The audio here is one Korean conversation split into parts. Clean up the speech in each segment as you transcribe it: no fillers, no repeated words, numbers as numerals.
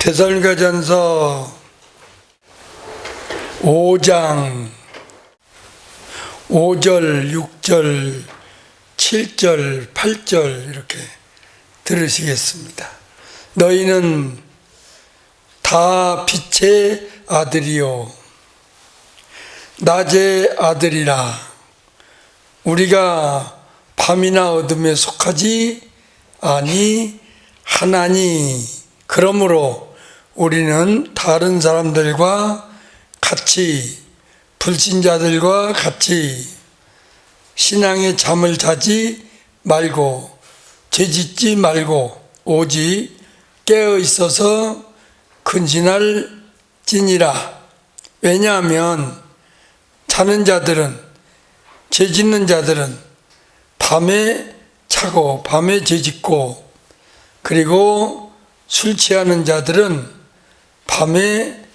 데살로니가전서 5장 5절, 6절, 7절, 8절 이렇게 들으시겠습니다. 너희는 다 빛의 아들이요 낮의 아들이라. 우리가 밤이나 어둠에 속하지 아니하나니. 그러므로 우리는 다른 사람들과 같이, 불신자들과 같이 신앙의 잠을 자지 말고 죄짓지 말고 오직 깨어 있어서 근신할지니라. 왜냐하면 자는 자들은, 죄짓는 자들은 밤에 자고 밤에 죄짓고, 그리고 술 취하는 자들은 밤에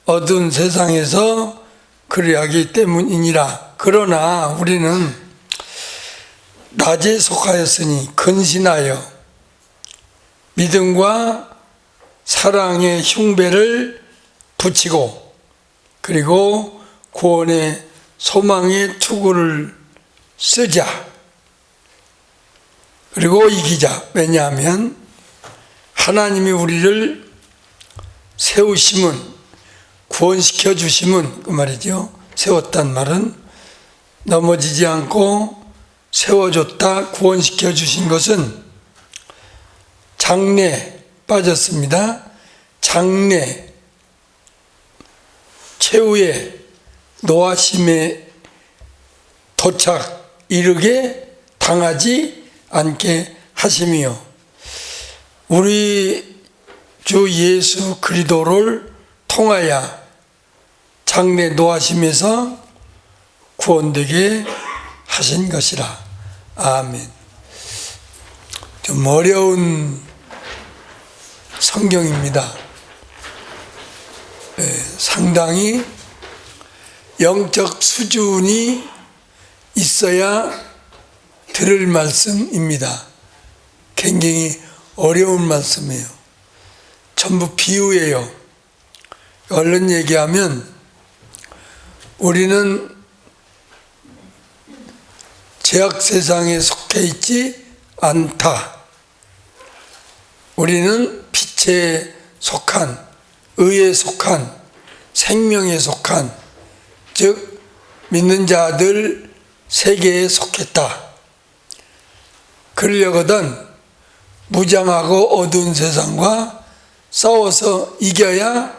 어두운 세상에서 그리하기 때문이니라. 그러나 우리는 낮에 속하였으니 근신하여 믿음과 사랑의 흉배를 붙이고, 그리고 구원의 소망의 투구를 쓰자. 그리고 이기자. 왜냐하면 하나님이 우리를 세우심은, 구원시켜 주심은, 그 말이죠. 세웠단 말은 넘어지지 않고 세워줬다, 구원시켜 주신 것은 장래 빠졌습니다. 장래, 최후의 노하심에 도착 이르게 당하지 않게 하심이요. 우리 주 예수 그리스도를 통하여 장래 노하심에서 구원되게 하신 것이라. 아멘. 좀 어려운 성경입니다. 상당히 영적 수준이 있어야 들을 말씀입니다. 굉장히 어려운 말씀이에요. 전부 비유예요. 얼른 얘기하면 우리는 죄악 세상에 속해 있지 않다. 우리는 빛에 속한, 의에 속한, 생명에 속한, 즉 믿는 자들 세계에 속했다. 그러려거든 무장하고 어두운 세상과 싸워서 이겨야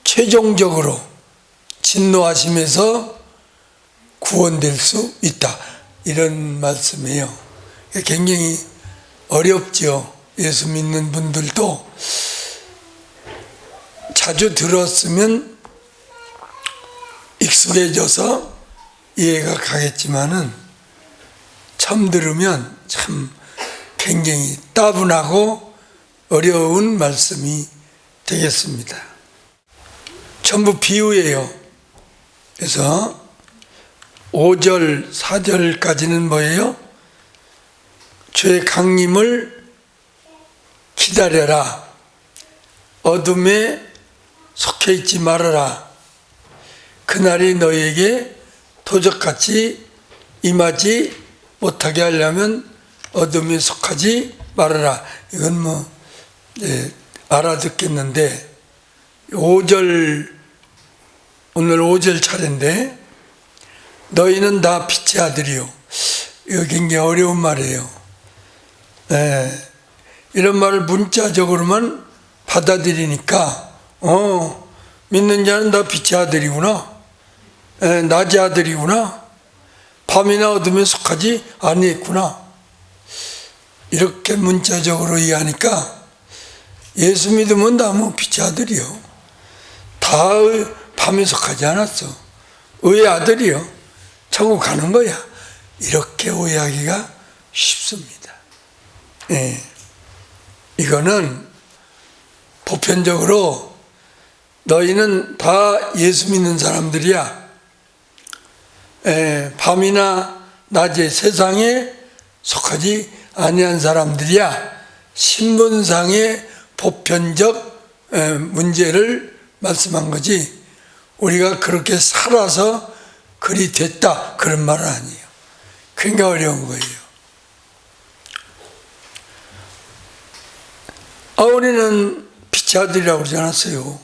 최종적으로 진노하심에서 구원될 수 있다. 이런 말씀이에요. 굉장히 어렵죠. 예수 믿는 분들도 자주 들었으면 익숙해져서 이해가 가겠지만은 처음 들으면 참 굉장히 따분하고 어려운 말씀이 되겠습니다. 전부 비유예요. 그래서 5절, 4절까지는 뭐예요? 주의 강림을 기다려라. 어둠에 속해 있지 말아라. 그날이 너에게 도적같이 임하지 못하게 하려면 어둠에 속하지 말아라. 이건 알아듣겠는데 5절, 오늘 5절 차례인데 너희는 다 빛의 아들이요. 이거 굉장히 어려운 말이에요. 이런 말을 문자적으로만 받아들이니까 믿는 자는 다 빛의 아들이구나. 낮의 아들이구나. 밤이나 어둠에 속하지 아니했구나. 이렇게 문자적으로 이해하니까 예수 믿으면 다 빛의 아들이요. 다 밤에 속하지 않았어. 의의 아들이요. 천국 가는 거야. 이렇게 오해하기가 쉽습니다. 이거는 보편적으로 너희는 다 예수 믿는 사람들이야. 밤이나 낮에 세상에 속하지 아니한 사람들이야. 신분상의 보편적 문제를 말씀한 거지, 우리가 그렇게 살아서 그리 됐다 그런 말은 아니에요. 그러니까 어려운 거예요. 우리는 빛의 아들이라고 그러지 않았어요.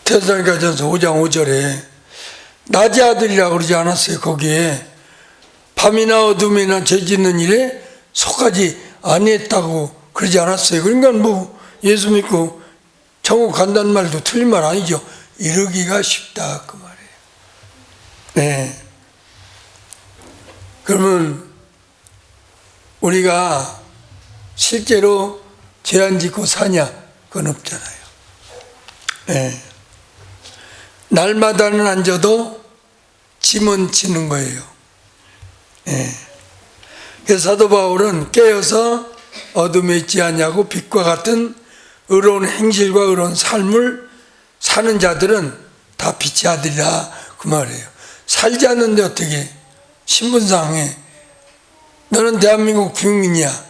데살로니가전서 5장 5절에 낮의 아들이라고 그러지 않았어요. 거기에 밤이나 어둠이나 죄 짓는 일에 속하지 아니했다고 그러지 않았어요. 그러니까 뭐 예수 믿고 천국 간다는 말도 틀린 말 아니죠. 이루기가 쉽다 그 말이에요. 네. 그러면 우리가 실제로 죄 안 짓고 사냐? 그건 없잖아요. 네. 날마다는 안 져도 짐은 지는 거예요. 네. 그래서 사도 바울은 깨어서 어둠에 있지 않냐고 빛과 같은 의로운 행실과 의로운 삶을 사는 자들은 다 빛의 아들이라 그 말이에요. 살지 않는데 어떻게 신분상에 너는 대한민국 국민이야.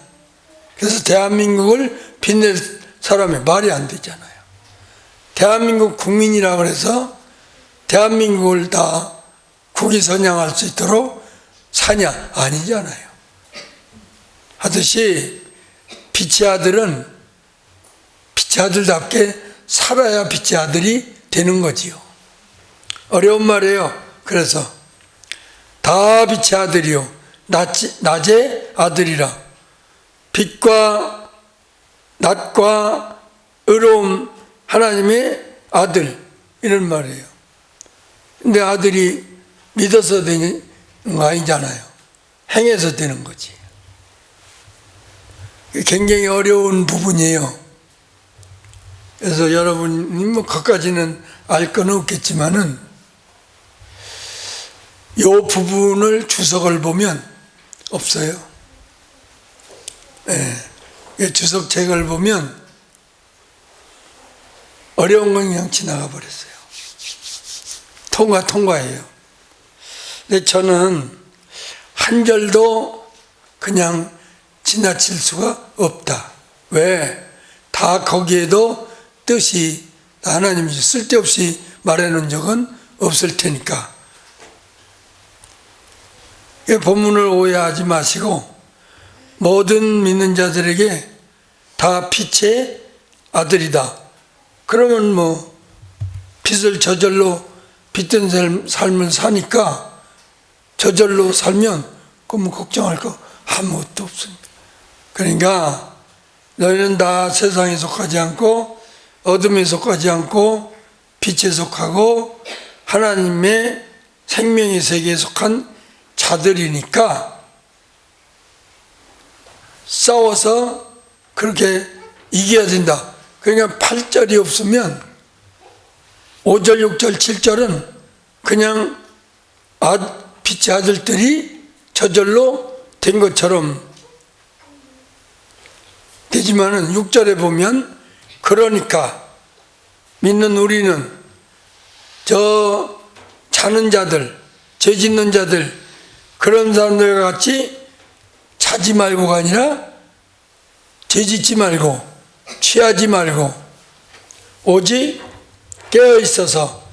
그래서 대한민국을 빛낼 사람이 말이 안 되잖아요. 대한민국 국민이라고 해서 대한민국을 다 국위선양할 수 있도록 사냐? 아니잖아요. 하듯이 빛의 아들은 빛의 아들답게 살아야 빛의 아들이 되는 거지요. 어려운 말이에요. 그래서 다 빛의 아들이요 낮의 아들이라. 빛과 낮과 의로움 하나님의 아들 이런 말이에요. 근데 아들이 믿어서 되는 거 아니잖아요. 행해서 되는 거지. 굉장히 어려운 부분이에요. 그래서 여러분이 뭐 그까지는 알 건 없겠지만은 이 부분을 주석을 보면 없어요. 네. 주석책을 보면 어려운 건 그냥 지나가 버렸어요. 통과예요. 근데 저는 한 절도 그냥 지나칠 수가 없다. 왜? 다 거기에도 뜻이 하나님이 쓸데없이 말해놓은 적은 없을 테니까. 본문을 오해하지 마시고 모든 믿는 자들에게 다 빛의 아들이다. 그러면 뭐 빛을 저절로 빛든 삶을 사니까 저절로 살면 그럼 걱정할 거 아무것도 없습니다. 그러니까 너희는 다 세상에 속하지 않고 어둠에 속하지 않고 빛에 속하고 하나님의 생명의 세계에 속한 자들이니까 싸워서 그렇게 이겨야 된다. 그러니까 8절이 없으면 5절, 6절, 7절은 그냥 빛의 아들들이 저절로 된 것처럼 되지만은 6절에 보면 그러니까 믿는 우리는 저 자는 자들, 죄 짓는 자들 그런 사람들과 같이 자지 말고가 아니라 죄 짓지 말고 취하지 말고 오직 깨어 있어서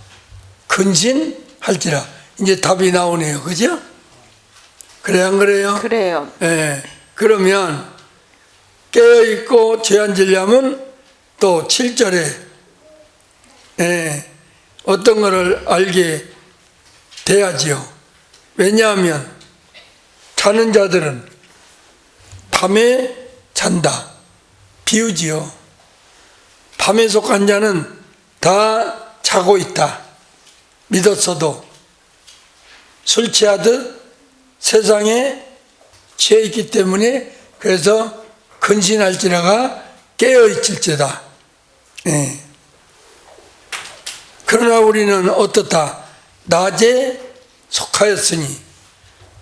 근신할지라. 이제 답이 나오네요. 그죠? 그래요, 안 그래요? 그래요. 예. 그러면 깨어 있고 죄 안 지려면 또 7절에 어떤 것을 알게 돼야지요. 왜냐하면 자는 자들은 밤에 잔다. 비유지요. 밤에 속한 자는 다 자고 있다. 믿었어도 술 취하듯 세상에 취해 있기 때문에 그래서 근신할지라가 깨어 있을지다. 그러나 우리는 어떻다? 낮에 속하였으니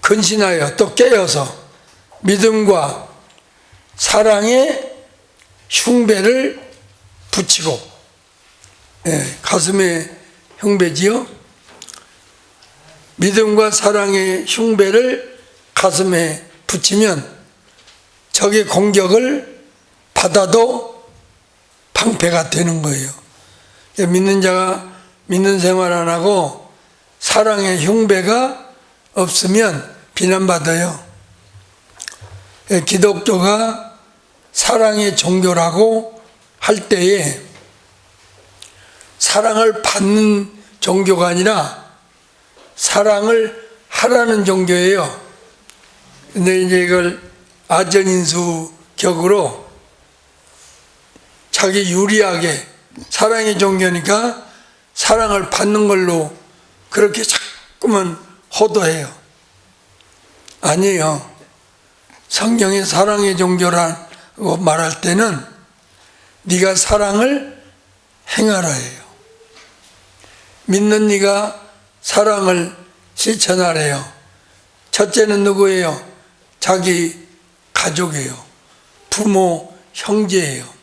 근신하여 또 깨어서 믿음과 사랑의 흉배를 붙이고, 가슴에 흉배지요. 믿음과 사랑의 흉배를 가슴에 붙이면 적의 공격을 받아도 방패가 되는 거예요. 믿는 자가 믿는 생활 안 하고 사랑의 흉배가 없으면 비난받아요. 기독교가 사랑의 종교라고 할 때에 사랑을 받는 종교가 아니라 사랑을 하라는 종교예요. 근데 이제 이걸 아전인수 격으로 자기 유리하게 사랑의 종교니까 사랑을 받는 걸로 그렇게 자꾸만 호도해요. 아니에요. 성경의 사랑의 종교라고 말할 때는 네가 사랑을 행하라 해요. 믿는 네가 사랑을 실천하래요. 첫째는 누구예요? 자기 가족이에요. 부모, 형제예요.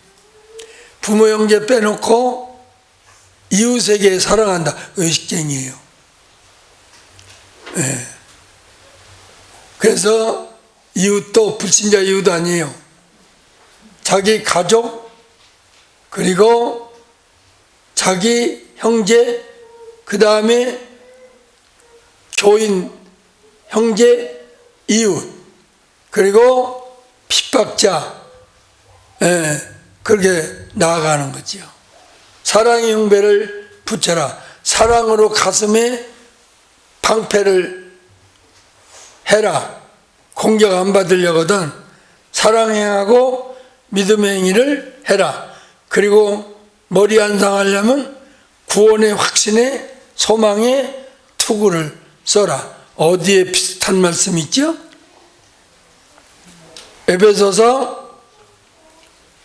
부모, 형제 빼놓고 이웃에게 사랑한다. 의식쟁이에요. 네. 그래서 이웃도 불신자 이웃 아니에요. 자기 가족, 그리고 자기 형제, 그 다음에 교인, 형제, 이웃, 그리고 핍박자, 그렇게 나아가는 거죠. 사랑의 흉배를 붙여라. 사랑으로 가슴에 방패를 해라. 공격 안 받으려거든 사랑 행하고 믿음의 행위를 해라. 그리고 머리 안 상하려면 구원의 확신에 소망의 투구를 써라. 어디에 비슷한 말씀이 있죠? 에베소서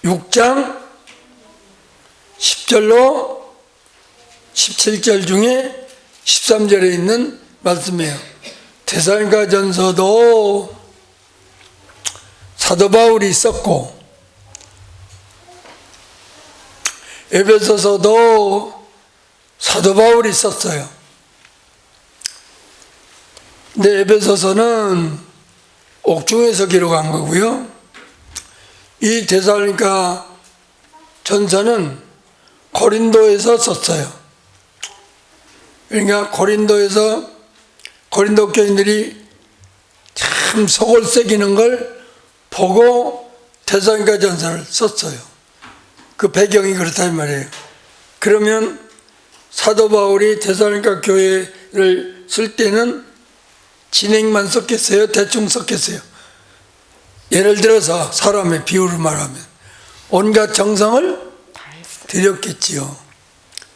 6장 10절로 17절 중에 13절에 있는 말씀이에요. 데살로니가전서도 사도 바울이 썼고 에베소서도 사도 바울이 썼어요. 근데 에베소서는 옥중에서 기록한 거고요. 이 데살로니가 전서는 고린도에서 썼어요. 그러니까 고린도에서 고린도 교인들이 참 속을 새기는 걸 보고 데살로니가 전서를 썼어요. 그 배경이 그렇다 이 말이에요. 그러면 사도 바울이 데살로니가 교회를 쓸 때는 진행만 썼겠어요? 대충 썼겠어요? 예를 들어서 사람의 비유를 말하면 온갖 정성을 들였겠지요.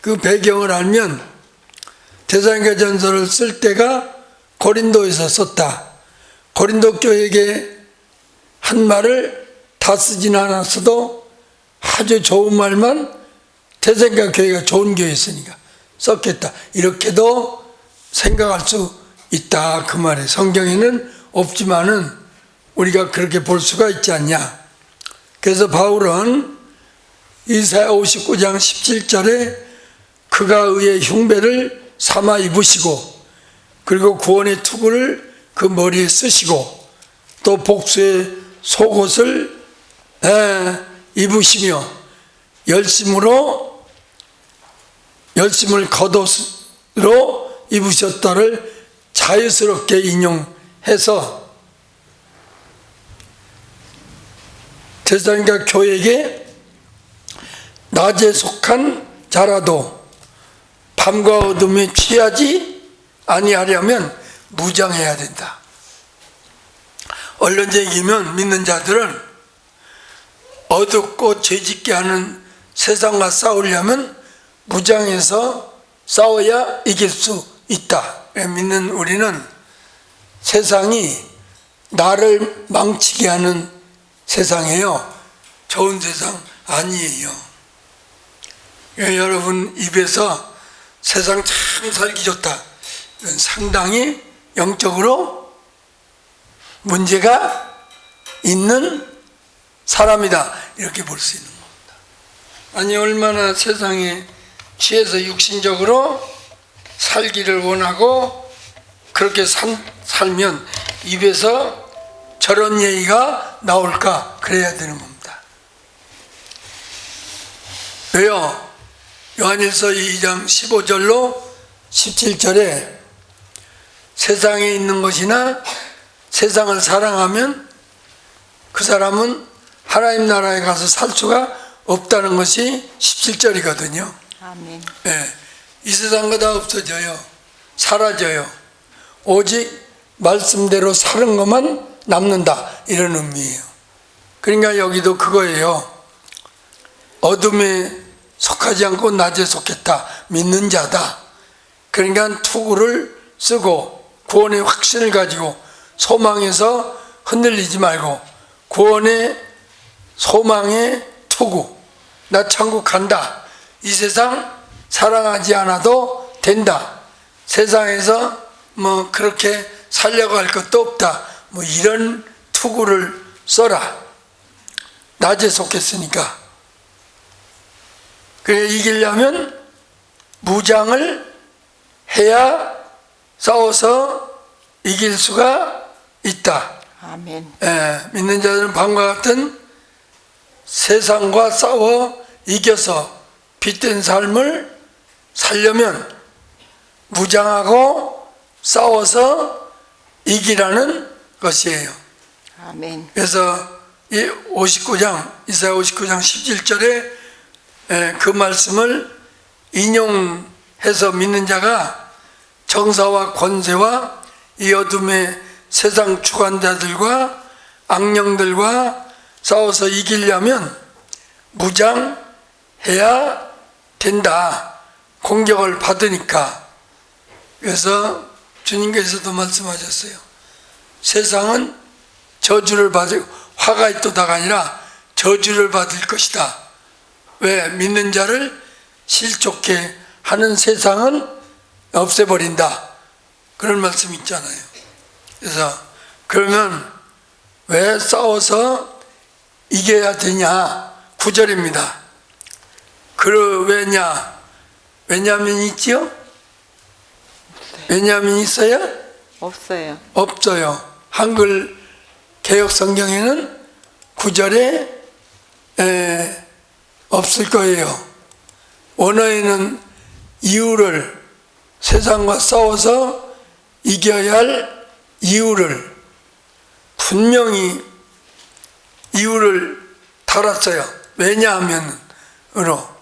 그 배경을 알면 데살로니가 전서를 쓸 때가 고린도에서 썼다. 고린도 교회에게 한 말을 다 쓰진 않았어도 아주 좋은 말만 데살로니가 교회가 좋은 교회였으니까 썼겠다. 이렇게도 생각할 수 있다. 그 말에 성경에는 없지만은 우리가 그렇게 볼 수가 있지 않냐. 그래서 바울은 이사야 59장 17절에 그가 의의 흉배를 삼아 입으시고 그리고 구원의 투구를 그 머리에 쓰시고 또 복수의 속옷을 입으시며 열심을 겉옷으로 입으셨다를 자유스럽게 인용해서 데살로니가 교회에게 낮에 속한 자라도 밤과 어둠에 취하지 아니하려면 무장해야 된다. 언론쟁이면 믿는 자들은 어둡고 죄짓게 하는 세상과 싸우려면 무장해서 싸워야 이길 수 있다. 믿는 우리는 세상이 나를 망치게 하는 세상이에요. 좋은 세상 아니에요. 여러분 입에서 세상 참 살기 좋다. 이건 상당히 영적으로 문제가 있는 사람이다. 이렇게 볼 수 있는 겁니다. 아니 얼마나 세상에 취해서 육신적으로 살기를 원하고 그렇게 살면 입에서 저런 얘기가 나올까. 그래야 되는 겁니다. 왜요? 요한일서 2장 15절로 17절에 세상에 있는 것이나 세상을 사랑하면 그 사람은 하나님 나라에 가서 살 수가 없다는 것이 17절이거든요. 아멘. 네, 이 세상과 다 없어져요. 사라져요. 오직 말씀대로 사는 것만 남는다, 이런 의미예요. 그러니까 여기도 그거예요. 어둠에 속하지 않고 낮에 속했다, 믿는 자다. 그러니까 투구를 쓰고 구원의 확신을 가지고 소망에서 흔들리지 말고 구원의 소망의 투구, 나 천국 간다, 이 세상 사랑하지 않아도 된다, 세상에서 뭐 그렇게 살려고 할 것도 없다, 뭐 이런 투구를 써라. 낮에 속했으니까. 그래, 이기려면 무장을 해야 싸워서 이길 수가 있다. 아멘. 믿는 자들은 밤과 같은 세상과 싸워 이겨서 빛된 삶을 살려면 무장하고 싸워서 이기라는 것이에요. 아멘. 그래서 이 59장, 이사야 59장 17절에 그 말씀을 인용해서 믿는 자가 정사와 권세와 이 어둠의 세상 주관자들과 악령들과 싸워서 이기려면 무장해야 된다. 공격을 받으니까. 그래서 주님께서도 말씀하셨어요. 세상은 저주를 받을, 화가 있도다가 아니라 저주를 받을 것이다. 왜? 믿는 자를 실족해 하는 세상은 없애버린다. 그런 말씀 있잖아요. 그래서 그러면 왜 싸워서 이겨야 되냐? 9절입니다. 왜냐? 왜냐하면 있지요? 왜냐하면 있어요? 없어요. 없어요. 한글 개역 성경에는 9절에 없을 거예요. 원어에는 이유를, 세상과 싸워서 이겨야 할 이유를 분명히 이유를 달았어요. 왜냐하면으로.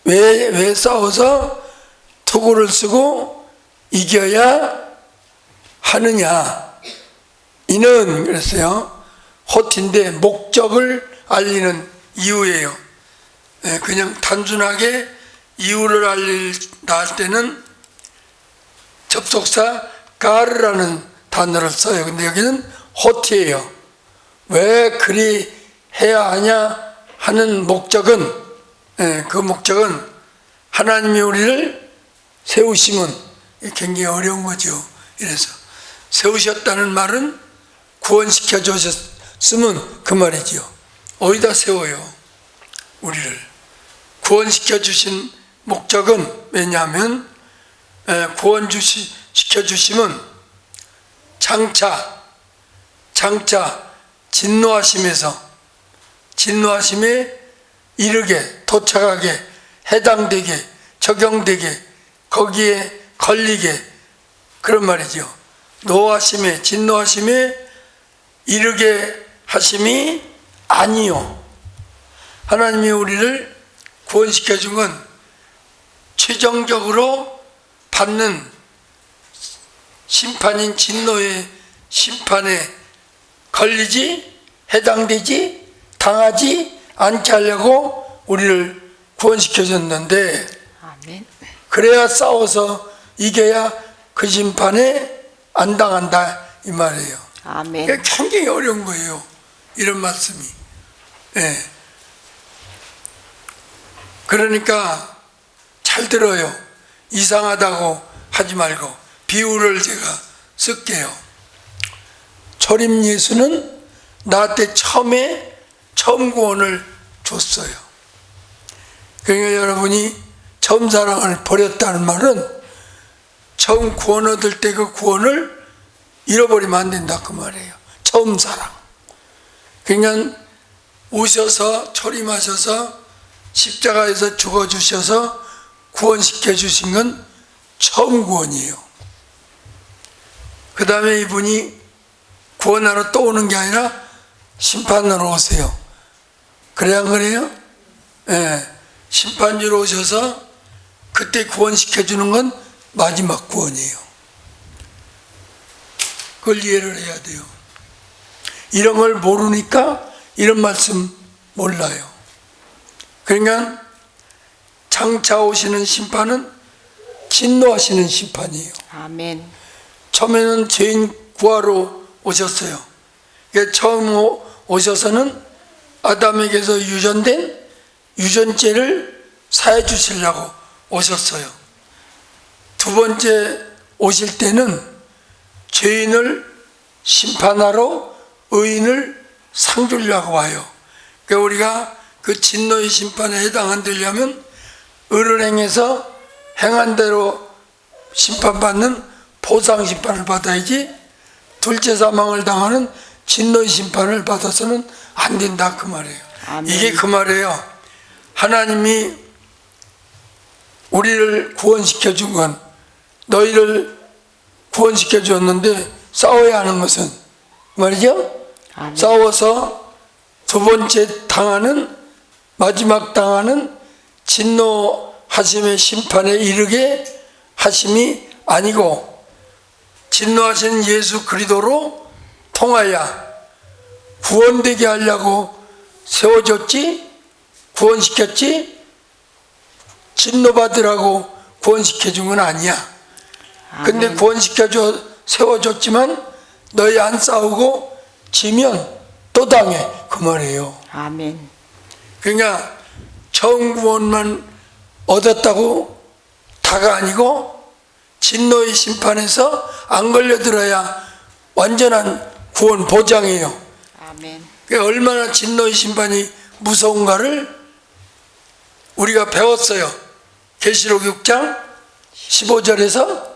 왜 싸워서 투구를 쓰고 이겨야 하느냐. 이는 그랬어요. 호티인데 목적을 알리는 이유예요. 그냥 단순하게 이유를 알린다 할 때는 접속사 가르라는 단어를 써요. 근데 여기는 호티예요. 왜 그리 해야 하냐 하는 목적은, 그 목적은 하나님이 우리를 세우심은, 굉장히 어려운 거죠. 이래서 세우셨다는 말은 구원시켜 주셨으면 그 말이지요. 어디다 세워요? 우리를 구원시켜 주신 목적은, 왜냐하면 구원시켜 주심은 장차 진노하심에 이르게, 도착하게, 해당되게, 적용되게, 거기에 걸리게, 그런 말이죠. 노하심에, 진노하심에 이르게 하심이 아니요. 하나님이 우리를 구원시켜 준 건 최종적으로 받는 심판인 진노의 심판에 걸리지, 해당되지, 당하지 않게 하려고 우리를 구원시켜 줬는데, 아멘. 그래야 싸워서 이겨야 그 심판에 안 당한다, 이 말이에요. 아멘. 굉장히 어려운 거예요, 이런 말씀이. 그러니까 잘 들어요. 이상하다고 하지 말고 비유를 제가 쓸게요. 초림 예수는 나한테 처음 구원을 줬어요. 그러니까 여러분이 처음 사랑을 버렸다는 말은 처음 구원 얻을 때 그 구원을 잃어버리면 안 된다, 그 말이에요. 처음 사랑. 그러니까 오셔서 초림하셔서 십자가에서 죽어주셔서 구원시켜 주신 건 처음 구원이에요. 그 다음에 이분이 구원하러 또 오는 게 아니라 심판으로 오세요. 그래 안 그래요? 예, 심판주로 오셔서 그때 구원시켜 주는 건 마지막 구원이에요. 그걸 이해를 해야 돼요. 이런 걸 모르니까 이런 말씀 몰라요. 그러니까 장차 오시는 심판은 진노하시는 심판이에요. 아멘. 처음에는 죄인 구하러 오셨어요. 처음 오셔서는 아담에게서 유전된 유전죄를 사해 주시려고 오셨어요. 두 번째 오실 때는 죄인을 심판하러 의인을 상 주려고 와요. 그러니까 우리가 그 진노의 심판에 해당 안 되려면 의를 행해서 행한 대로 심판받는 보상 심판을 받아야지, 둘째 사망을 당하는 진노의 심판을 받아서는 안 된다 그 말이에요. 아멘. 이게 그 말이에요. 하나님이 우리를 구원시켜 준 건, 너희를 구원시켜 주었는데 싸워야 하는 것은 말이죠. 아멘. 싸워서 두 번째 당하는, 마지막 당하는 진노하심의 심판에 이르게 하심이 아니고, 진노하신 예수 그리스도로 통하여 구원되게 하려고 세워졌지, 구원시켰지, 진노받으라고 구원시켜준 건 아니야. 근데 아멘. 구원시켜줘 세워줬지만 너희 안 싸우고 지면 또 당해 그 말이에요. 아멘. 그러니까 처음 구원만 얻었다고 다가 아니고 진노의 심판에서 안 걸려들어야 완전한 구원 보장이에요. 아멘. 그러니까 얼마나 진노의 심판이 무서운가를 우리가 배웠어요. 계시록 6장 15절에서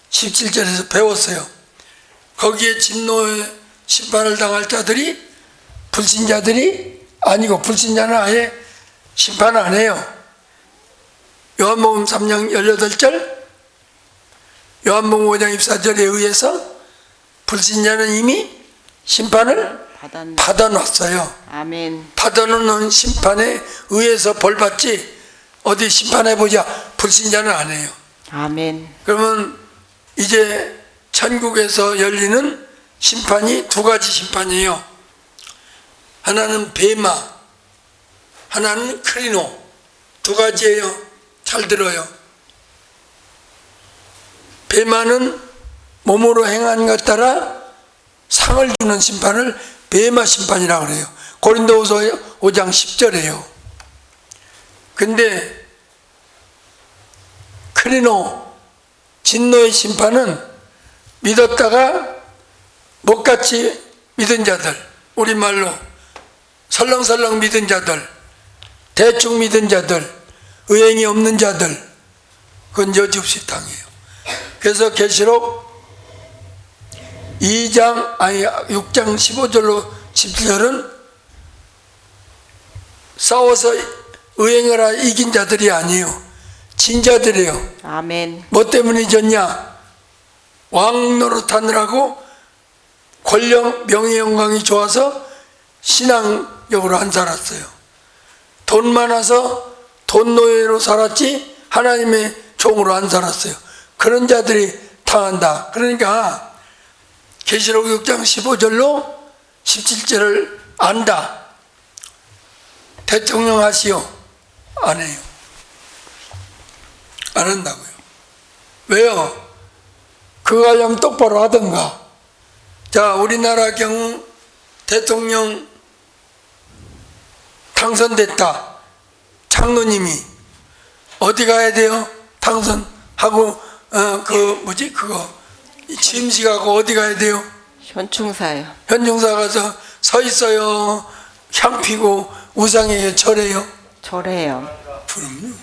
17절에서 배웠어요. 거기에 진노의 심판을 당할 자들이 불신자들이 아니고, 불신자는 아예 심판 안 해요. 요한복음 3장 18절, 요한복음 5장 24절에 의해서 불신자는 이미 심판을 받아놨어요. 아멘. 받아놓는 심판에 의해서 벌받지 어디 심판해보자 불신자는 안 해요. 아멘. 그러면 이제 천국에서 열리는 심판이 두 가지 심판이에요. 하나는 베마, 하나는 크리노. 두 가지예요. 잘 들어요. 베마는 몸으로 행한 것 따라 상을 주는 심판을 베마 심판이라고 그래요. 고린도후서 5장 10절이에요. 근데 크리노, 진노의 심판은 믿었다가 못같이 믿은 자들, 우리말로 설렁설렁 믿은 자들, 대충 믿은 자들, 의행이 없는 자들, 그건 여지없이 당해요. 그래서 계시록 6장 15절로 17절은 싸워서 의행을 하여 이긴 자들이 아니에요. 진 자들이에요. 아멘. 뭐 때문에 졌냐? 왕 노릇하느라고 권력, 명예, 영광이 좋아서 신앙적으로 안 살았어요. 돈 많아서 돈 노예로 살았지 하나님의 종으로 안 살았어요. 그런 자들이 당한다. 그러니까 계시록 6장 15절로 17절을 안다. 대통령 하시오. 안 해요. 안 한다고요. 왜요? 그거 하려면 똑바로 하던가. 자, 우리나라 경우 대통령 당선됐다. 장로님이 어디 가야 돼요? 당선하고 그거 취임식하고 어디 가야 돼요? 현충사요. 현충사 가서 서 있어요. 향 피고 우상에게 절해요. 절해요. 그럼요.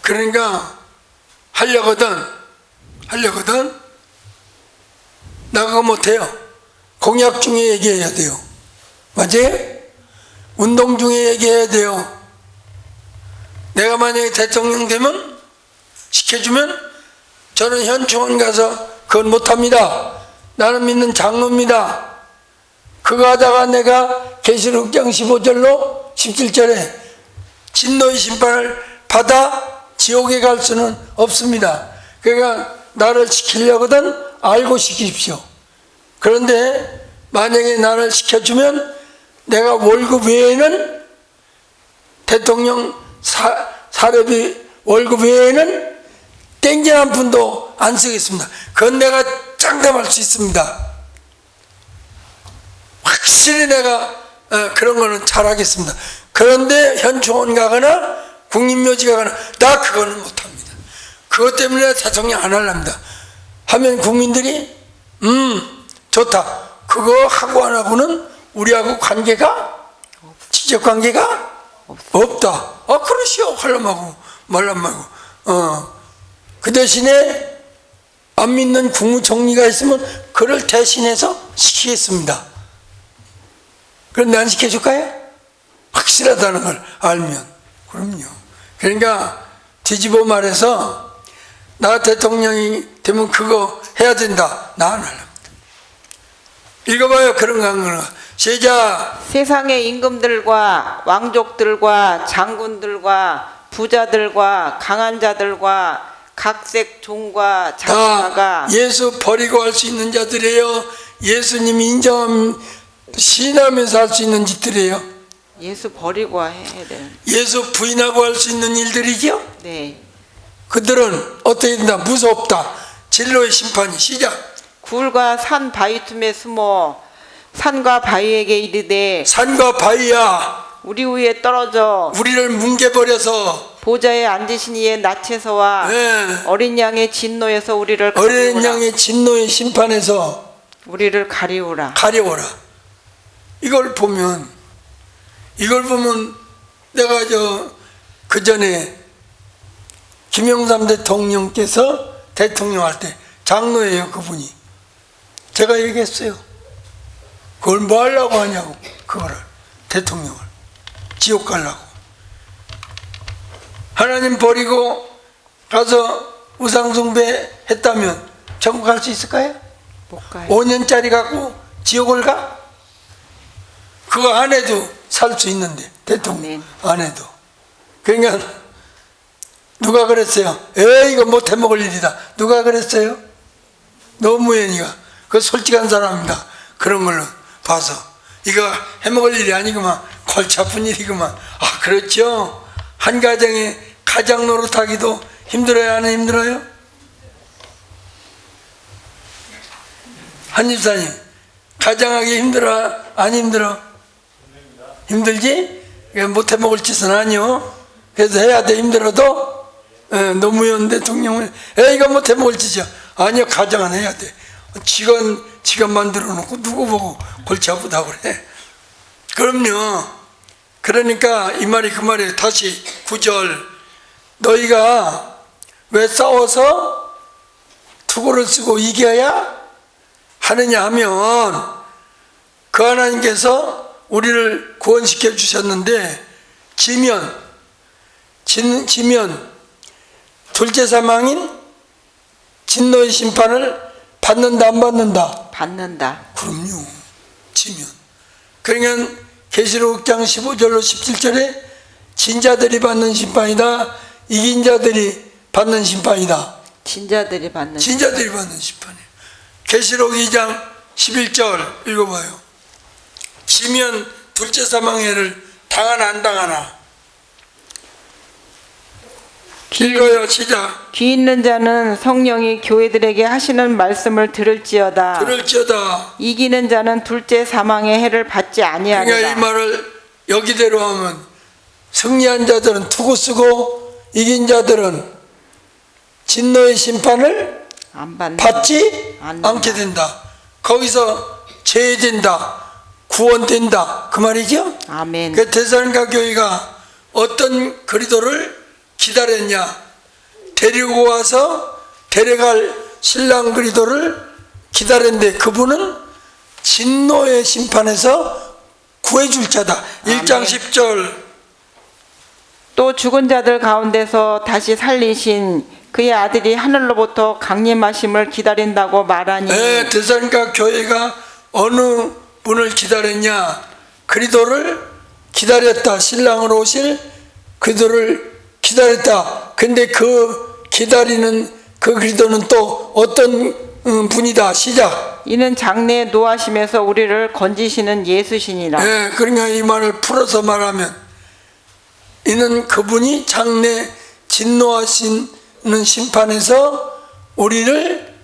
그러니까 하려거든 나가 못해요. 공약 중에 얘기해야 돼요. 맞아요? 운동 중에 얘기해야 돼요. 내가 만약에 대통령 되면 시켜주면 저는 현충원 가서 그건 못합니다. 나는 믿는 장로입니다. 그거 하다가 내가 계시록 6장 15절로 17절에 진노의 심판을 받아 지옥에 갈 수는 없습니다. 그러니까 나를 시키려거든 알고 시키십시오. 그런데 만약에 나를 시켜주면 내가 월급 외에는 대통령 사례비 월급 외에는 땡전 한 푼도 안 쓰겠습니다. 그건 내가 장담할 수 있습니다. 확실히 내가 그런 거는 잘하겠습니다. 그런데 현충원 가거나 국립묘지 가거나 나 그거는 못합니다. 그것 때문에 대통령 안 하랍니다. 하면 국민들이 좋다. 그거 하고 안 하고는 우리하고 관계가 지적 관계가 없다. 그러시오. 하려면 말란 말고. 그 대신에 안 믿는 국무총리가 있으면 그를 대신해서 시키겠습니다. 그런데 안 시켜줄까요? 확실하다는 걸 알면. 그럼요. 그러니까 뒤집어 말해서 나 대통령이 되면 그거 해야 된다. 나 안 할랍니다. 읽어봐요. 그런 거 한 거는. 시작. 세상의 임금들과 왕족들과 장군들과 부자들과 강한 자들과 각색 종과 장사가 다 예수 버리고 할 수 있는 자들이에요. 예수님 인정하면 신하면서 할 수 있는 짓들이에요. 예수 버리고 해야 되는. 예수 부인하고 할 수 있는 일들이죠. 네. 그들은 어떻게 된다? 무섭다. 진로의 심판이. 시작. 굴과 산 바위 틈에 숨어 산과 바위에게 이르되 산과 바위야 우리 위에 떨어져 우리를 뭉개버려서 보좌에 앉으신 이의 낯에서와 네. 어린 양의 진노에서 우리를 어린 가리우라. 양의 진노의 심판에서 우리를 가리우라. 가려워라. 이걸 보면 내가 그 전에 김영삼 대통령께서 대통령 할 때 장로예요. 그분이. 제가 얘기했어요. 그걸 뭐 하려고 하냐고. 그거를 대통령을 지옥 가려고. 하나님 버리고 가서 우상숭배 했다면 천국 갈 수 있을까요? 못 가요. 5년짜리 갖고 지옥을 가? 그거 안 해도 살 수 있는데 대통령 안 해도. 그러니까 누가 그랬어요? 이거 못 해먹을 일이다. 누가 그랬어요? 노무현이가. 그 솔직한 사람입니다. 그런 걸로 봐서 이거 해먹을 일이 아니구만. 골치 아픈 일이구만. 그렇죠. 한 가정에 가장 노릇하기도 힘들어요? 안 힘들어요? 한 집사님 가장하기 힘들어? 안 힘들어? 힘들지? 못 해먹을 짓은 아니요. 그래서 해야 돼. 힘들어도. 노무현 대통령은 이거 못 해먹을 짓이야. 아니요. 가장은 해야 돼. 직원 만들어 놓고 누구 보고 골치 아프다고 그래. 그럼요. 그러니까 이 말이 그 말이에요. 다시 9절. 너희가 왜 싸워서 투고를 쓰고 이겨야 하느냐 하면 그 하나님께서 우리를 구원시켜 주셨는데 지면 둘째 사망인 진노의 심판을 받는다 안 받는다? 받는다. 그럼요. 지면. 그러니까 계시록 6장 15절로 17절에 진자들이 받는 심판이다. 이긴 자들이 받는 심판이다. 진자들이 받는. 진자들이 받는 심판이에요. 계시록 2장 11절 읽어봐요. 지면 둘째 사망해를 당하나 안 당하나. 읽어요. 시작. 귀 있는 자는 성령이 교회들에게 하시는 말씀을 들을지어다. 이기는 자는 둘째 사망의 해를 받지 아니하리라. 그러니까 이 말을 여기대로 하면 승리한 자들은 투구 쓰고 이긴 자들은 진노의 심판을 받지 않게 된다. 거기서 제외된다. 구원된다. 그 말이죠. 아멘. 그 데살로니가 교회가 어떤 그리도를 기다렸냐. 데리고 와서 데려갈 신랑 그리도를 기다렸는데 그분은 진노의 심판에서 구해줄 자다. 1장 10절 또 죽은 자들 가운데서 다시 살리신 그의 아들이 하늘로부터 강림하심을 기다린다고 말하니 네, 데살로니가 교회가 어느 분을 기다렸냐? 그리스도를 기다렸다. 신랑으로 오실 그리스도를 기다렸다. 근데 그 기다리는 그 그리스도는 또 어떤 분이다. 시작. 이는 장래에 노하심에서 우리를 건지시는 예수시니라. 네, 그러니까 이 말을 풀어서 말하면 이는 그분이 장래 진노하시는 심판에서 우리를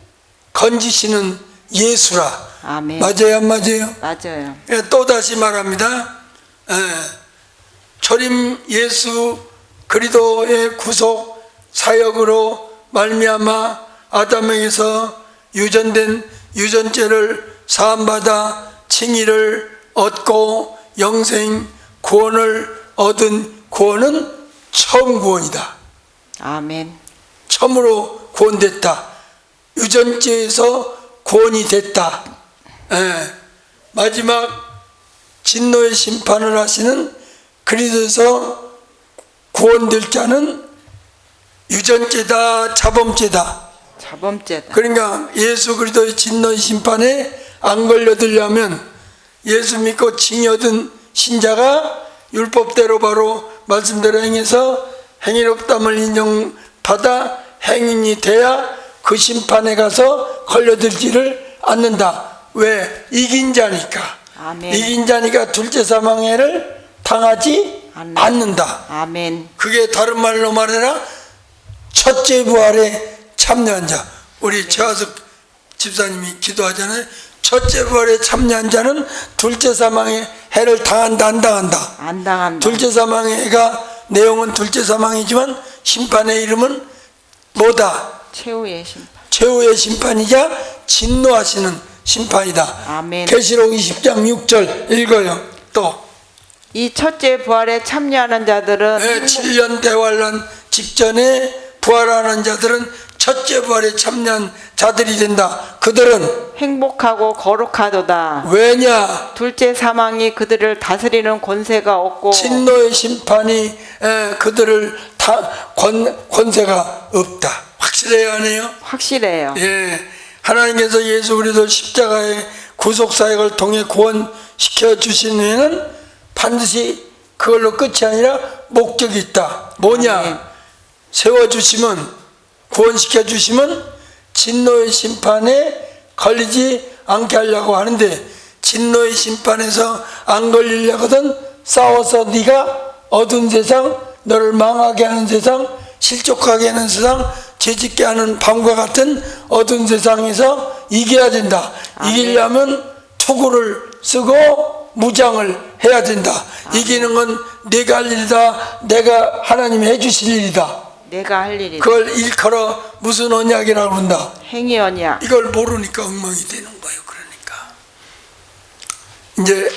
건지시는 예수라. 아멘. 맞아요, 안 맞아요? 맞아요. 예, 또 다시 말합니다. 예, 초림 예수 그리스도의 구속 사역으로 말미암아 아담에게서 유전된 유전죄를 사함받아 칭의를 얻고 영생 구원을 얻은 구원은 처음 구원이다. 아멘. 처음으로 구원됐다. 유전죄에서 구원이 됐다. 예, 마지막 진노의 심판을 하시는 그리스도에서 구원될 자는 유전죄다, 자범죄다. 자범죄다. 그러니까 예수 그리스도의 진노의 심판에 안 걸려들려면 예수 믿고 칭의 얻은 신자가 율법대로 바로 말씀대로 행해서 행위롭담을 인정받아 행인이 돼야 그 심판에 가서 걸려들지를 않는다. 왜? 이긴 자니까. 아멘. 이긴 자니까 둘째 사망해를 당하지 않는다. 아멘. 그게 다른 말로 말해라 첫째 부활에 참여한 자. 우리 최하석 집사님이 기도하잖아요. 첫째 부활에 참여한 자는 둘째 사망의 해를 당한다, 안 당한다? 안 당한다. 둘째 사망의 해가 내용은 둘째 사망이지만 심판의 이름은 뭐다? 최후의 심판. 최후의 심판이자 진노하시는 심판이다. 아멘. 계시록 20장 6절 읽어요. 또 이 첫째 부활에 참여하는 자들은 7년 대환란 직전에 부활하는 자들은 첫째 부활에 참여한 자들이 된다. 그들은 행복하고 거룩하도다. 왜냐? 둘째 사망이 그들을 다스리는 권세가 없고 진노의 심판이 그들을 권세가 없다. 확실해요, 안 해요? 확실해요. 예, 하나님께서 예수 그리스도 십자가의 구속 사역을 통해 구원시켜 주신 후에는 반드시 그걸로 끝이 아니라 목적이 있다. 뭐냐? 아멘. 세워주시면, 구원시켜 주시면 진노의 심판에 걸리지 않게 하려고 하는데, 진노의 심판에서 안 걸리려거든 싸워서 네가 어두운 세상, 너를 망하게 하는 세상, 실족하게 하는 세상, 죄짓게 하는 밤과 같은 어두운 세상에서 이겨야 된다. 아멘. 이기려면 투구를 쓰고 무장을 해야 된다. 이기는 건 내가 할 일이다. 내가 하나님이 해주실 일이다. 내가 할 일이다. 그걸 일컬어 무슨 언약이라고 한다. 행위 언약. 이걸 모르니까 엉망이 되는 거예요. 그러니까 이제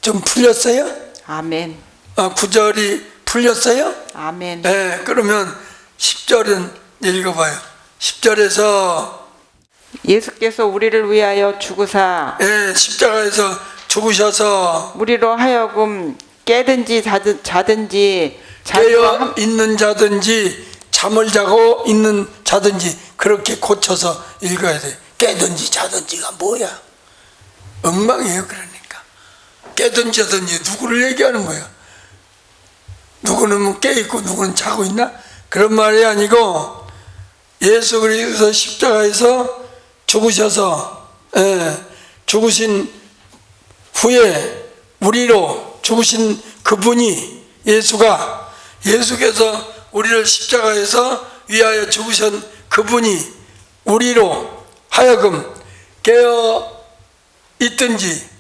좀 풀렸어요? 아멘. 9절이 풀렸어요? 아멘. 네, 그러면 10절은 읽어봐요. 10절에서 예수께서 우리를 위하여 죽으사 십자가에서 죽으셔서 우리로 하여금 깨든지 자든지 깨어 있는 자든지 잠을 자고 있는 자든지 그렇게 고쳐서 읽어야 돼. 깨든지 자든지가 뭐야? 엉망이에요. 그러니까 깨든지 자든지 누구를 얘기하는 거야? 누구는 깨있고 누구는 자고 있나? 그런 말이 아니고 예수 그리스도 십자가에서 죽으셔서 죽으신 후에 우리로 죽으신 그분이 예수께서 우리를 십자가에서 위하여 죽으신 그분이 우리로 하여금 깨어 있든지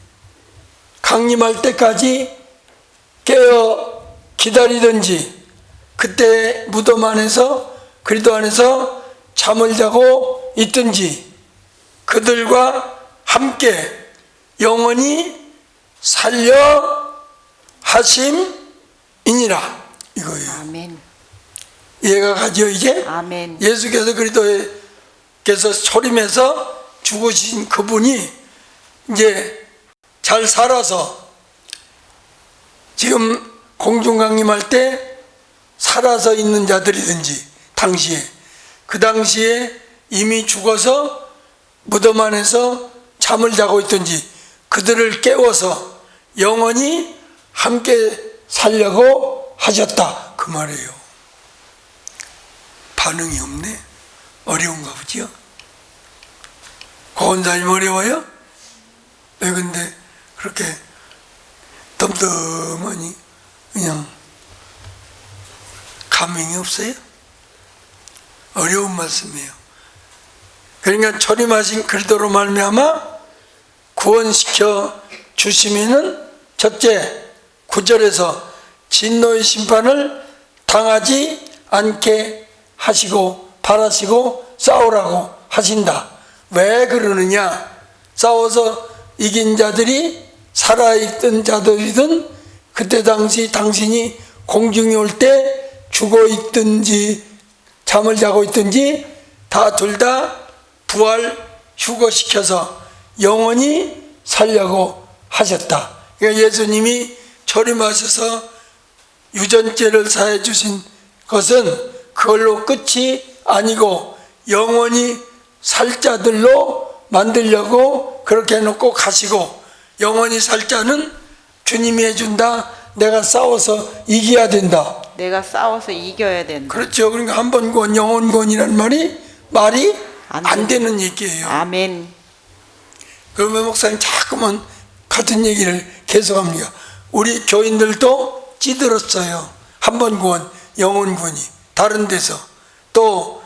강림할 때까지 깨어 기다리든지 그때 무덤 안에서 그리스도 안에서 잠을 자고 있든지 그들과 함께 영원히 살려 하심이니라 이거예요. 아멘. 이해가 가죠 이제? 아멘. 예수께서 그리스도께서 초림해서 죽으신 그분이 이제 잘 살아서 지금 공중 강림할 때 살아서 있는 자들이든지 당시에 그 당시에 이미 죽어서 무덤 안에서 잠을 자고 있든지 그들을 깨워서 영원히 함께 살려고 하셨다 그 말이에요. 반응이 없네. 어려운가 보지요. 고원사님 어려워요? 왜 근데 그렇게 덤덤하니 그냥 감흥이 없어요? 어려운 말씀이에요. 그러니까 초림하신 그리스도로 말미암아 구원시켜 주시면은 첫째 9절에서 진노의 심판을 당하지 않게 하시고 바라시고 싸우라고 하신다. 왜 그러느냐? 싸워서 이긴 자들이 살아있던 자들이든 그때 당시 당신이 공중에 올 때 죽어 있든지 잠을 자고 있든지 다 둘 다 부활 휴거시켜서 영원히 살려고 하셨다. 그러니까 예수님이 초림하셔서 유전죄를 사해 주신 것은 그걸로 끝이 아니고 영원히 살 자들로 만들려고 그렇게 해놓고 가시고, 영원히 살 자는 주님이 해준다. 내가 싸워서 이겨야 된다. 내가 싸워서 이겨야 된다. 그렇죠. 그러니까 한 번 구원 영원 구원이라는 말이 안 되는 얘기예요. 아멘. 그러면 목사님 자꾸만 같은 얘기를 계속합니다. 우리 교인들도 찌들었어요. 한 번 구원 영원 구원이 다른 데서 또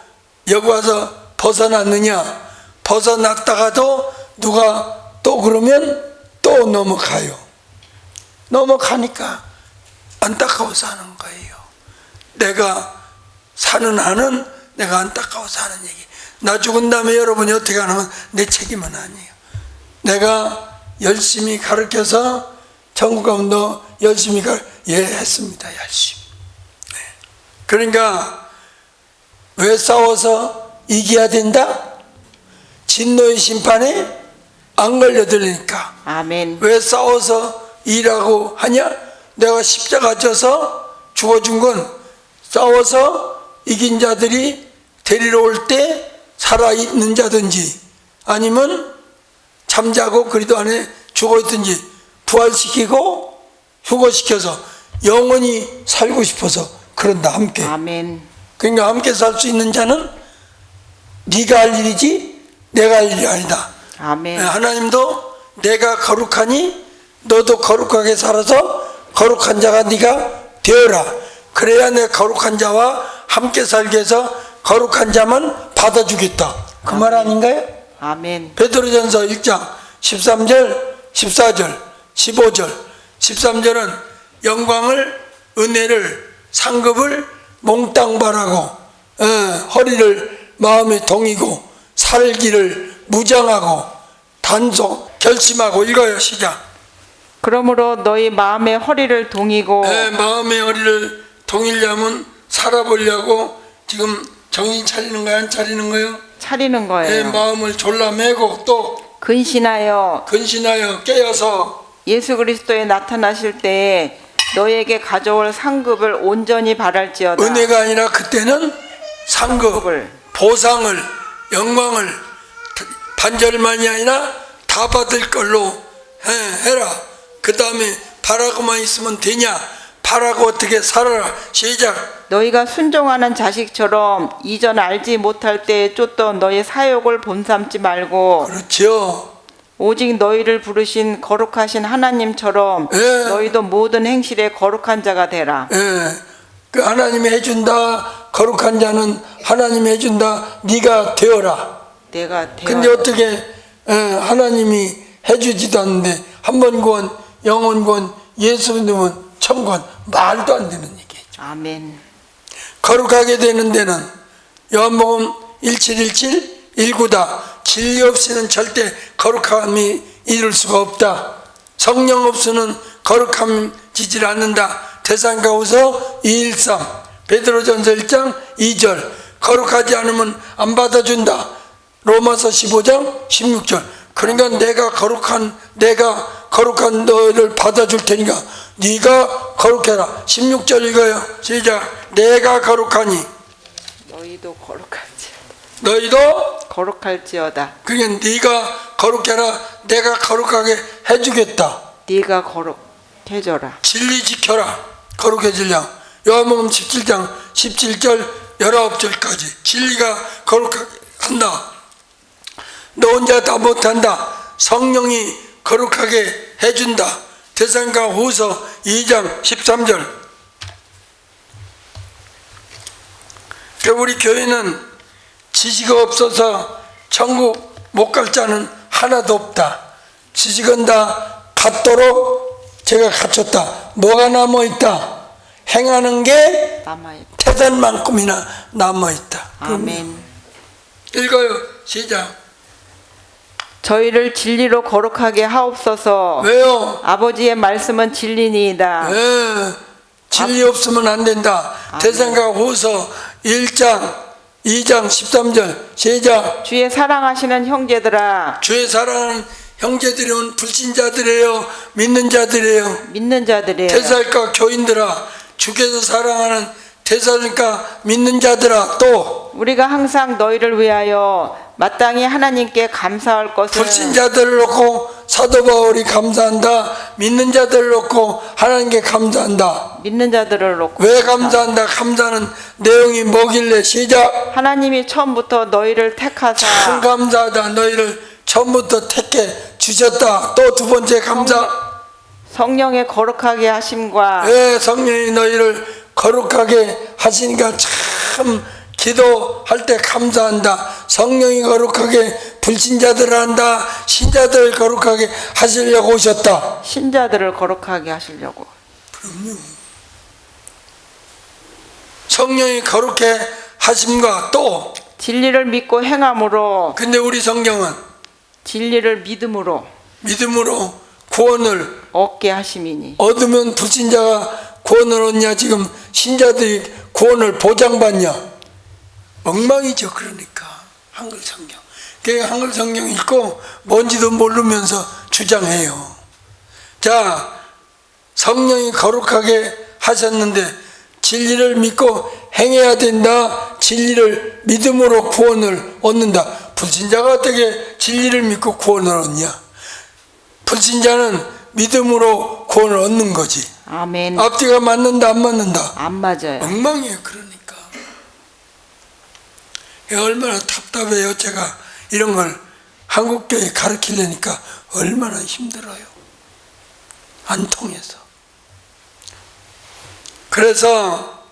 여기 와서 벗어났느냐? 벗어났다가도 누가 또 그러면 또 넘어가요. 넘어가니까 안타까워서 하는 거예요. 내가 사는 한은 내가 안타까워서 하는 얘기. 나 죽은 다음에 여러분이 어떻게 하는 내 책임은 아니에요. 내가 열심히 가르쳐서 천국 가면 너 열심히 했습니다. 열심히. 네. 그러니까 왜 싸워서 이겨야 된다? 진노의 심판에 안 걸려들으니까. 아멘. 왜 싸워서 일하고 하냐? 내가 십자가 져서 죽어준 건 싸워서 이긴 자들이 데리러 올 때 살아있는 자든지 아니면 잠자고 그리도 안에 죽어있든지 부활시키고 휴거시켜서 영원히 살고 싶어서 그런다. 함께. 아멘. 그러니까 함께 살 수 있는 자는 네가 할 일이지 내가 할 일이 아니다. 아멘. 하나님도 내가 거룩하니 너도 거룩하게 살아서 거룩한 자가 네가 되어라. 그래야 내 거룩한 자와 함께 살게 해서 거룩한 자만 받아주겠다. 그 말 아닌가요? 아멘. 베드로전서 1장 13절 14절 15절 13절은 영광을 단을 상급을 몽땅 바라고 허리를 마음에 동이고 살기를 무장하고 단속 결심하고. 읽어요. 시작. 그러므로 너희 마음의 허리를 동이고. 마음의 허리를 동이려면 살아보려고 지금 정신 차리는 거야? 안 차리는 거예요? 차리는 거예요. 마음을 졸라매고 또 근신하여 깨어서 예수 그리스도에 나타나실 때에 너에게 가져올 상급을 온전히 바랄지어다. 은혜가 아니라 그때는 상급을, 보상을, 영광을 반절만이 아니라 다 받을 걸로 해라. 그 다음에 바라고만 있으면 되냐? 바라고 어떻게 살아라. 시작. 너희가 순종하는 자식처럼 이전 알지 못할 때에 쫓던 너희 사욕을 본삼지 말고. 그렇죠. 오직 너희를 부르신 거룩하신 하나님처럼 너희도 모든 행실에 거룩한 자가 되라. 그 하나님이 해준다. 거룩한 자는 하나님이 해준다. 네가 되어라. 내가 되어라. 근데 어떻게 하나님이 해주지도 않는데 한 번 구원, 영원 구원, 예수 믿으면 천국은 말도 안 되는 얘기죠. 아멘. 거룩하게 되는 데는 요한복음 1717 19다. 진리 없이는 절대 거룩함이 이룰 수가 없다. 성령 없이는 거룩함 지질 않는다. 데살로니가후서 2:13 베드로전서 1장 2절 거룩하지 않으면 안 받아준다. 로마서 15장 16절. 그러니까 내가 거룩한 너희를 받아줄 테니까 네가 거룩해라. 16절 읽어요. 시작. 내가 거룩하니 너희도 거룩할지어다. 너희도 거룩할지어다. 그러니까 네가 거룩해라. 내가 거룩하게 해주겠다. 네가 거룩해져라. 진리 지켜라. 거룩해지려. 요한복음 17장 17절 19절까지 진리가 거룩하게 한다. 너 혼자 다 못한다. 성령이 거룩하게 해준다. 데살로니가 후서 2장 13절. 우리 교회는 지식 없어서 천국 못 갈 자는 하나도 없다. 지식은 다 갖도록 제가 갖췄다. 뭐가 남아있다? 행하는 게 남아있다. 태산만큼이나 남아있다. 아멘. 읽어요. 시작. 저희를 진리로 거룩하게 하옵소서. 왜요? 아버지의 말씀은 진리니이다. 네, 진리 없으면 안 된다. 데살로니가 후서 1장 2장 13절 시작. 주의 사랑하시는 형제들아. 주의 사랑하는 형제들은 불신자들이에요? 믿는 자들이에요? 믿는 자들이에요. 데살로니가 교인들아, 주께서 사랑하는 데살로니가 믿는 자들아, 또 우리가 항상 너희를 위하여 마땅히 하나님께 감사할 것은 불신자들을 놓고 사도 바울이 감사한다. 믿는 자들을 놓고 하나님께 감사한다. 믿는 자들을 놓고 왜 감사한다? 감사하는 내용이 뭐길래? 시작. 하나님이 처음부터 너희를 택하사 참 감사하다. 너희를 처음부터 택해 주셨다. 또 두 번째 감사. 성령의 거룩하게 하심과 왜 성령이 너희를 거룩하게 하시니까 참 기도할 때 감사한다. 성령이 거룩하게 불신자들을 한다. 신자들을 거룩하게 하시려고 오셨다. 신자들을 거룩하게 하시려고. 그럼요. 성령이 거룩해 하심과 또 진리를 믿고 행함으로 근데 우리 성경은 진리를 믿음으로 구원을 얻게 하심이니. 얻으면 불신자가 구원을 얻냐? 지금 신자들이 구원을 보장받냐? 엉망이죠. 그러니까 한글 성경. 한글 성경 읽고 뭔지도 모르면서 주장해요. 자, 성령이 거룩하게 하셨는데 진리를 믿고 행해야 된다. 진리를 믿음으로 구원을 얻는다. 불신자가 어떻게 진리를 믿고 구원을 얻냐? 불신자는 믿음으로 구원을 얻는 거지. 아멘. 앞뒤가 맞는다 안 맞는다? 안 맞아요. 엉망이에요. 그러니까 얼마나 답답해요. 제가 이런 걸 한국교회 가르치려니까 얼마나 힘들어요. 안 통해서. 그래서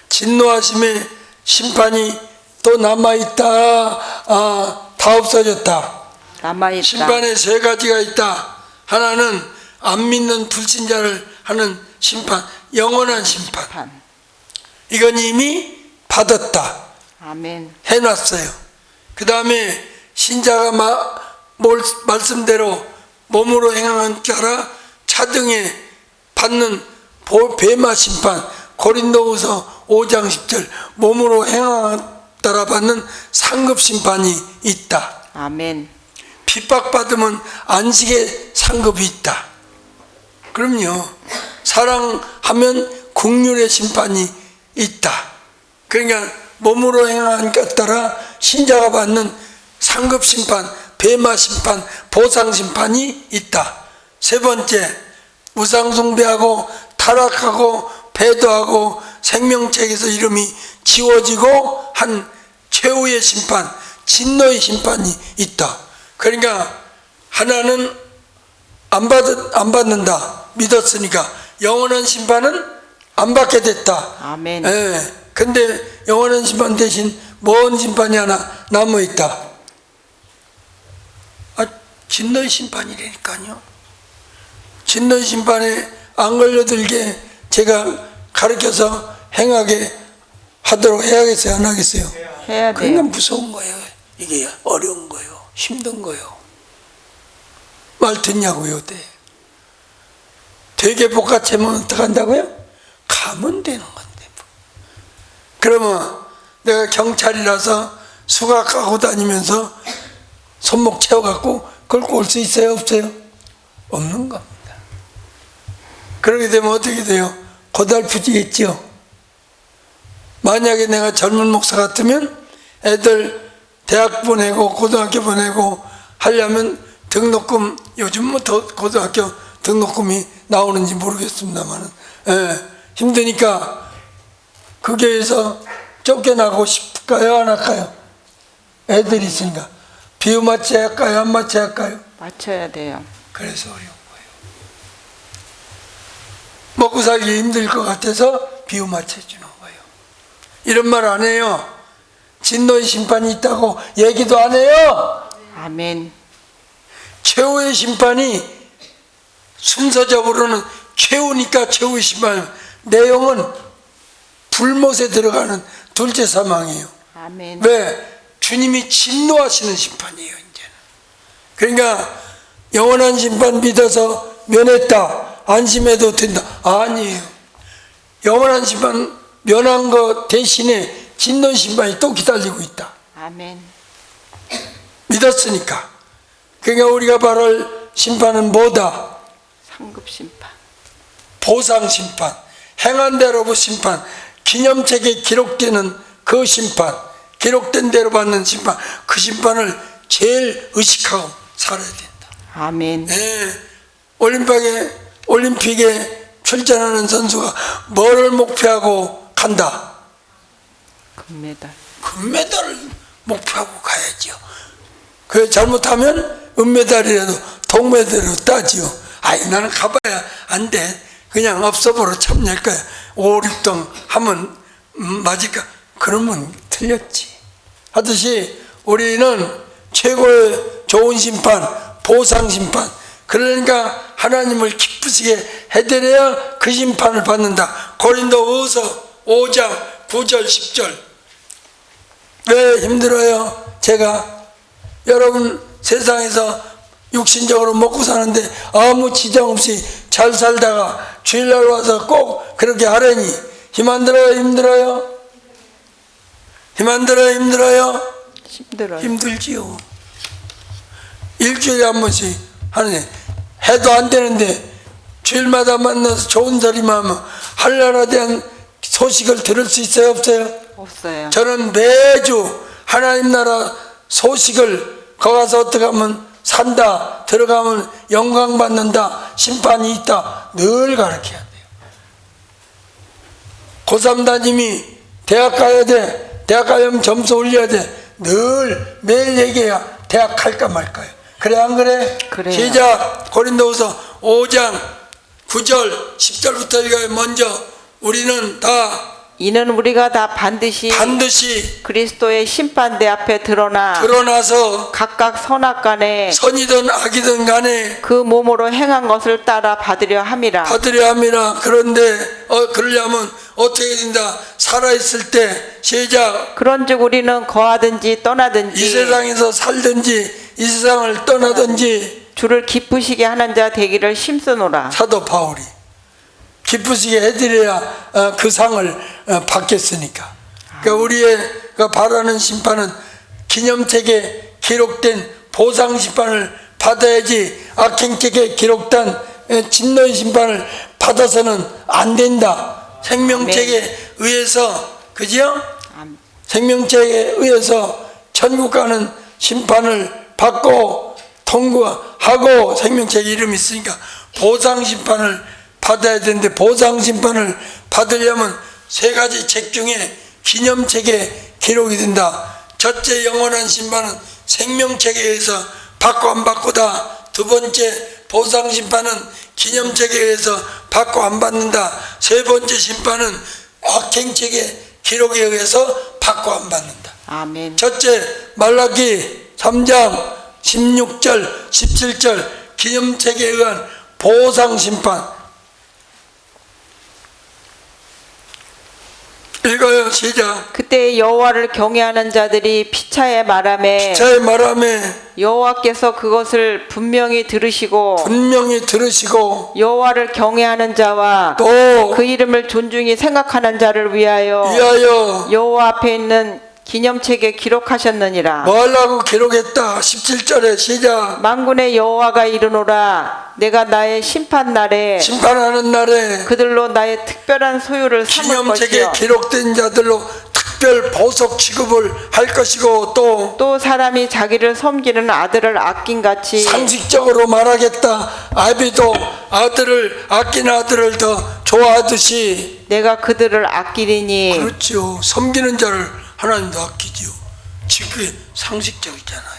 진노하심의 심판이 또 남아있다. 다 없어졌다. 남아있다. 심판에 세 가지가 있다. 하나는 안 믿는 불신자를 하는 심판, 영원한 심판. 이건 이미 받았다. 아멘. 해놨어요. 그 다음에 신자가 말씀대로 몸으로 행한 자라 차등에 받는 배마 심판, 고린도후서 5장 10절 몸으로 행한 따라 받는 상급 심판이 있다. 아멘. 핍박받으면 안식의 상급이 있다. 그럼요. 사랑하면 긍휼의 심판이 있다. 그러니까 몸으로 행한 것 따라 신자가 받는 상급 심판, 배마 심판, 보상 심판이 있다. 세 번째, 우상 숭배하고 타락하고 배도하고 생명책에서 이름이 지워지고 한 최후의 심판, 진노의 심판이 있다. 그러니까 하나는 안 받는다. 믿었으니까 영원한 심판은 안 받게 됐다. 아멘. 예. 근데 영원한 심판 대신 뭔 심판이 하나 남아 있다. 진노의 심판이라니까요. 진노의 심판에 안 걸려들게 제가 가르쳐서 행하게 하도록 해야겠어요? 안 하겠어요? 해야 돼요. 그러니까 무서운 거예요. 이게 어려운 거예요. 힘든 거예요. 말 듣냐고요? 되게 복가채면 어떡한다고요? 가면 되는 건데. 그러면 내가 경찰이라서 수갑 하고 다니면서 손목 채워갖고 끌고 올 수 있어요? 없어요? 없는 겁니다. 그렇게 되면 어떻게 돼요? 고달프지겠죠. 만약에 내가 젊은 목사 같으면 애들 대학 보내고 고등학교 보내고 하려면 등록금, 요즘 뭐 더 고등학교 등록금이 나오는지 모르겠습니다만 힘드니까 그 교회에서 쫓겨나고 싶을까요? 안 할까요? 애들이 있으니까 비유 맞춰야 할까요? 안 맞춰야 할까요? 맞춰야 돼요. 그래서 어려운 거예요. 먹고 살기 힘들 것 같아서 비유 맞춰주는 거예요. 이런 말 안 해요. 진노의 심판이 있다고 얘기도 안 해요. 아멘. 최후의 심판이 순서적으로는 최후니까 최후의 심판, 내용은 불못에 들어가는 둘째 사망이에요. 아멘. 왜? 주님이 진노하시는 심판이에요. 이제는. 그러니까 영원한 심판 믿어서 면했다, 안심해도 된다. 아니에요. 영원한 심판 면한 것 대신에 진노 심판이 또 기다리고 있다. 아멘. 믿었으니까. 그러니까 우리가 바랄 심판은 뭐다? 상급 심판. 보상 심판, 행한 대로 심판, 기념책에 기록되는 그 심판, 기록된 대로 받는 심판, 그 심판을 제일 의식하고 살아야 된다. 아멘. 네. 올림픽에 출전하는 선수가 뭐를 목표하고 간다? 금메달. 금메달을 목표하고 가야죠. 그 잘못하면 은메달이라도 동메달로 따지요. 아이 나는 가봐야 안 돼. 그냥 업소보로 참여할 거야. 5, 6등 하면 맞을까? 그러면 틀렸지. 하듯이 우리는 최고의 좋은 심판, 보상 심판. 그러니까 하나님을 기쁘시게 해드려야 그 심판을 받는다. 고린도후서 5장 9절 10절. 왜 힘들어요? 제가 여러분 세상에서 육신적으로 먹고 사는데 아무 지장 없이 잘 살다가 주일날 와서 꼭 그렇게 하려니 힘 안 들어요? 힘들어요? 힘 안 들어요? 힘들어요? 힘들어요. 힘들지요. 일주일에 한 번씩 하는데 해도 안 되는데 주일마다 만나서 좋은 소리만 하면 한나라에 대한 소식을 들을 수 있어요? 없어요? 없어요. 저는 매주 하나님 나라 소식을 거기 가서 어떻게 하면 산다, 들어가면 영광 받는다, 심판이 있다 늘 가르쳐야 돼요. 고3 담임이 대학 가야 돼, 대학 가려면 점수 올려야 돼, 늘 매일 얘기해야 대학 갈까 말까요. 그래 안 그래? 그래요. 시작. 고린도후서 5장 9절 10절부터 읽어요. 먼저 우리는 다 이는 우리가 다 반드시 그리스도의 심판대 앞에 드러나서 각각 선악간에 선이든 악이든 간에 그 몸으로 행한 것을 따라 받으려 함이라. 그런데 그러려면 어떻게 된다? 살아있을 때 시작. 그런즉 우리는 거하든지 떠나든지 이 세상에서 살든지 이 세상을 떠나든지 주를 기쁘시게 하는 자 되기를 힘쓰노라. 사도 바울이 기쁘시게 해드려야 그 상을 받겠으니까. 그러니까 우리가 바라는 심판은 기념책에 기록된 보상 심판을 받아야지 악행책에 기록된 진노의 심판을 받아서는 안 된다. 생명책에 의해서, 그죠? 생명책에 의해서 천국 가는 심판을 받고 통과하고 생명책에 이름이 있으니까 보상 심판을 받아야 되는데, 보상 심판을 받으려면 세 가지 책 중에 기념책에 기록이 된다. 첫째 영원한 심판은 생명책에 의해서 받고 안 받고다. 두 번째 보상 심판은 기념책에 의해서 받고 안 받는다. 세 번째 심판은 악행책의 기록에 의해서 받고 안 받는다. 아멘. 첫째 말라기 3장 16절 17절 기념책에 의한 보상 심판. 읽어요. 시작. 그때 여호와를 경외하는 자들이 피차에 말하매 여호와께서 그것을 분명히 들으시고 여호와를 경외하는 자와 또 그 이름을 존중히 생각하는 자를 위하여 여호와 앞에 있는 기념책에 기록하셨느니라. 뭐라고 기록했다. 17절에 시작. 만군의 여호와가 이르노라. 내가 나의 심판 날에 심판하는 날에 그들로 나의 특별한 소유를 삼을 기념책에 것이요. 기록된 자들로 특별 보석 취급을 할 것이고, 또 사람이 자기를 섬기는 아들을 아낀 같이 상식적으로 말하겠다. 아비도 아들을 아낀 아들을 더 좋아하듯이, 내가 그들을 아끼리니. 그렇죠. 섬기는 자를 하나님도 아끼지요. 지금 그게 상식적이잖아요.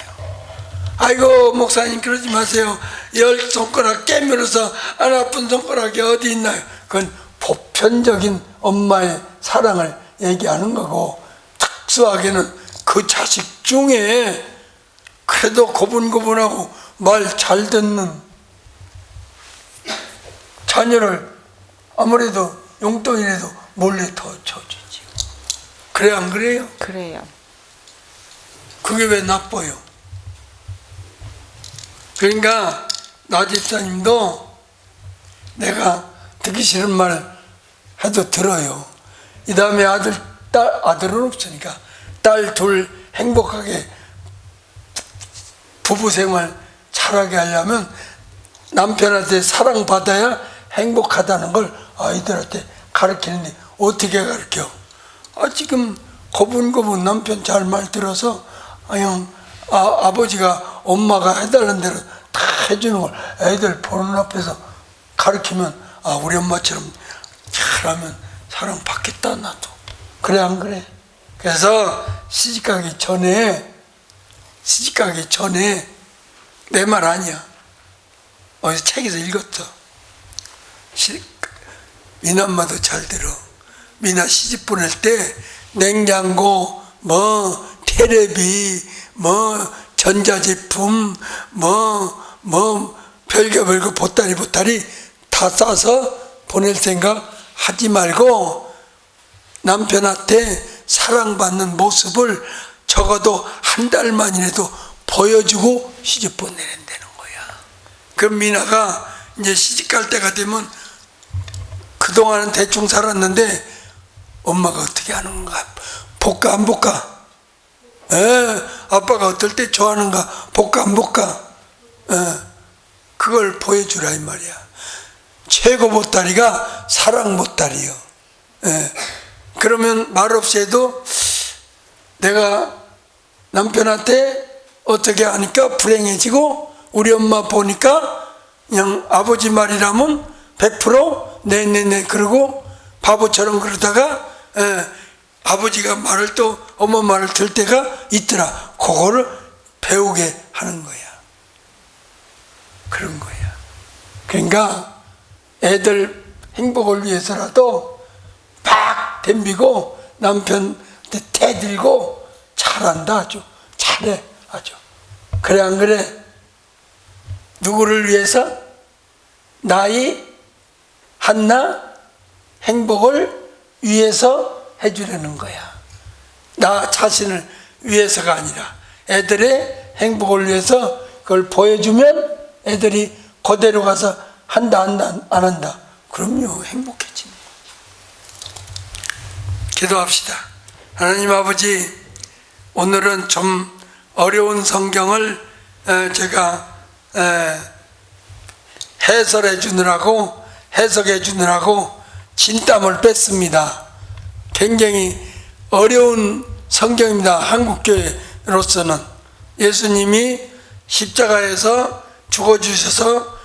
아이고 목사님 그러지 마세요. 10손가락 깨물어서 안 아픈 손가락이 어디 있나요? 그건 보편적인 엄마의 사랑을 얘기하는 거고, 특수하게는 그 자식 중에 그래도 고분고분하고 말 잘 듣는 자녀를 아무래도 용돈이라도 몰래 더 줘주지. 그래 안 그래요? 그래요. 그게 왜 나빠요? 그러니까 나 집사님도 내가 듣기 싫은 말 해도 들어요. 이 다음에 아들은 없으니까 딸 둘 행복하게 부부 생활 잘하게 하려면 남편한테 사랑받아야 행복하다는 걸 아이들한테 가르치는데, 어떻게 가르쳐? 지금 고분고분 남편 잘 말 들어서 그냥 아버지가 엄마가 해달라는 대로 다 해주는 걸 애들 보는 앞에서 가르치면, 우리 엄마처럼 잘하면 사랑받겠다 나도. 그래 안 그래? 그래서 시집가기 전에 내 말 아니야. 어디서 책에서 읽었어. 미나 엄마도 잘 들어. 미나 시집 보낼 때 냉장고, 테레비, 전자제품, 별거 보따리 다 싸서 보낼 생각 하지 말고, 남편한테 사랑받는 모습을 적어도 한 달만이라도 보여주고 시집 보내낸다는 거야. 그럼 미나가 이제 시집 갈 때가 되면, 그동안은 대충 살았는데 엄마가 어떻게 하는가 볼까 안 볼까? 아빠가 어떨 때 좋아하는가 볼까 안 볼까? 그걸 보여주라 이 말이야. 최고 보따리가 사랑 보따리요. 그러면 말없이 해도 내가 남편한테 어떻게 하니까 불행해지고, 우리 엄마 보니까 그냥 아버지 말이라면 100% 네네네 그러고 바보처럼 그러다가 아버지가 말을 또 엄마 말을 들 때가 있더라. 그거를 배우게 하는 거야. 그런 거야. 그러니까 애들 행복을 위해서라도 막 덤비고 남편한테 대들고 잘한다. 아주 잘해. 아주. 그래 안 그래? 누구를 위해서? 나이 한나 행복을 위해서 해주려는 거야. 나 자신을 위해서가 아니라 애들의 행복을 위해서 그걸 보여주면 애들이 그대로 가서 한다 안 한다. 그럼요, 행복해집니다. 기도합시다. 하나님 아버지, 오늘은 좀 어려운 성경을 제가 해설해 주느라고 진땀을 뺐습니다. 굉장히 어려운 성경입니다. 한국교회로서는 예수님이 십자가에서 죽어주셔서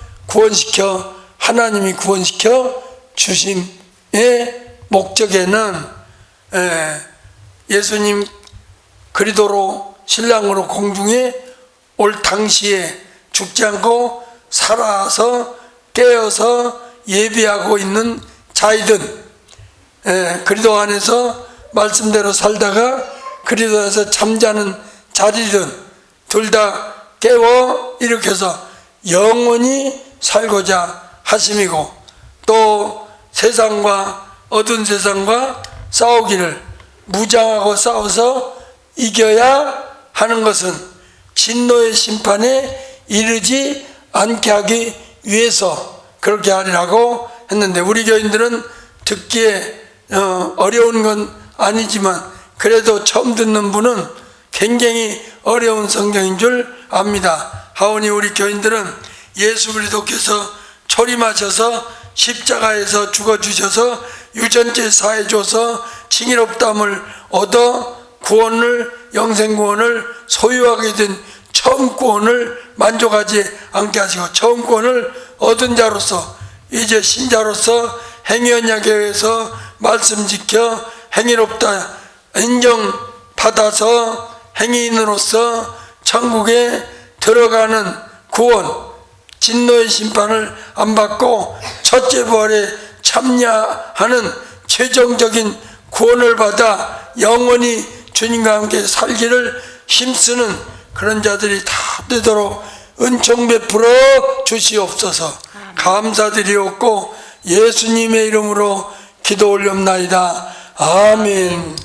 하나님이 구원시켜 주심의 목적에는 예수님 그리도로 신랑으로 공중에 올 당시에 죽지 않고 살아서 깨어서 예비하고 있는 자이든, 그리도 안에서 말씀대로 살다가 그리도 안에서 잠자는 자리든 둘 다 깨워 일으켜서 영원히 살고자 하심이고, 또 세상과 어두운 세상과 싸우기를 무장하고 싸워서 이겨야 하는 것은 진노의 심판에 이르지 않게 하기 위해서 그렇게 하리라고 했는데, 우리 교인들은 듣기에 어려운 건 아니지만 그래도 처음 듣는 분은 굉장히 어려운 성경인 줄 압니다. 하오니 우리 교인들은 예수 그리스도께서 초림하셔서 십자가에서 죽어주셔서 유전죄 사해줘서 칭의롭다함을 얻어 구원을, 영생구원을 소유하게 된 처음 구원을 만족하지 않게 하시고 처음 구원을 얻은 자로서 이제 신자로서 행위언약에서 말씀 지켜 행위롭다 인정받아서 행위인으로서 천국에 들어가는 구원, 진노의 심판을 안 받고 첫째 부활에 참여하는 최종적인 구원을 받아 영원히 주님과 함께 살기를 힘쓰는 그런 자들이 다 되도록 은총 베풀어 주시옵소서. 감사드리옵고 예수님의 이름으로 기도 올렵나이다. 아멘.